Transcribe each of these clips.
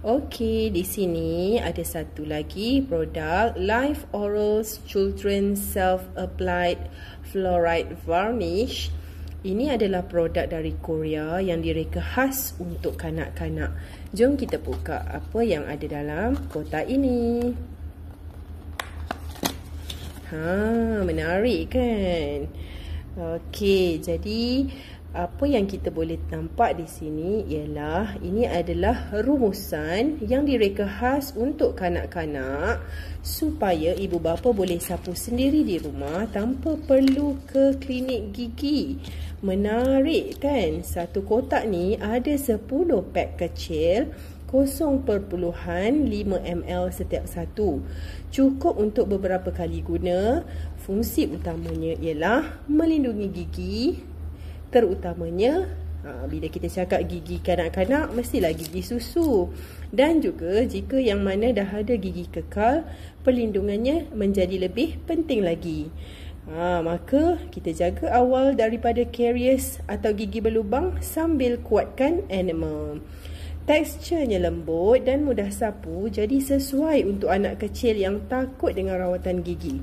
Okey, di sini ada satu lagi produk Life Orals Children's Self-Applied Fluoride Varnish. Ini adalah produk dari Korea yang direka khas untuk kanak-kanak. Jom kita buka apa yang ada dalam kotak ini. Menarik kan? Okey, jadi apa yang kita boleh nampak di sini ialah ini adalah rumusan yang direka khas untuk kanak-kanak supaya ibu bapa boleh sapu sendiri di rumah tanpa perlu ke klinik gigi. Menarik kan? Satu kotak ni ada 10 pak kecil 0.5 ml setiap satu. Cukup untuk beberapa kali guna. Fungsi utamanya ialah melindungi gigi, terutamanya bila kita cakap gigi kanak-kanak, mestilah gigi susu. Dan juga jika yang mana dah ada gigi kekal, perlindungannya menjadi lebih penting lagi. Maka kita jaga awal daripada karies atau gigi berlubang sambil kuatkan enamel. Teksturnya lembut dan mudah sapu, jadi sesuai untuk anak kecil yang takut dengan rawatan gigi.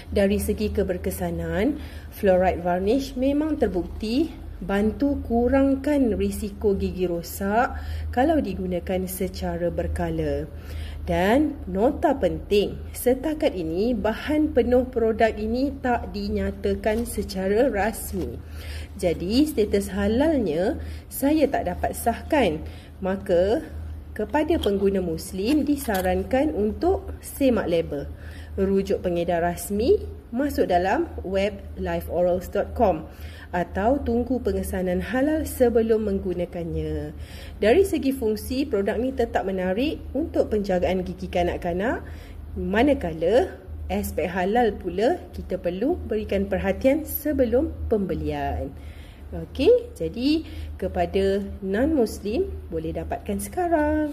Dari segi keberkesanan, fluoride varnish memang terbukti bantu kurangkan risiko gigi rosak kalau digunakan secara berkala. Dan nota penting, setakat ini bahan penuh produk ini tak dinyatakan secara rasmi. Jadi status halalnya saya tak dapat sahkan. Maka kepada pengguna Muslim disarankan untuk semak label. Rujuk pengedar rasmi masuk dalam web lifeorals.com atau tunggu pengesanan halal sebelum menggunakannya. Dari segi fungsi, produk ni tetap menarik untuk penjagaan gigi kanak-kanak, manakala aspek halal pula kita perlu berikan perhatian sebelum pembelian. Okey, jadi kepada non-Muslim boleh dapatkan sekarang.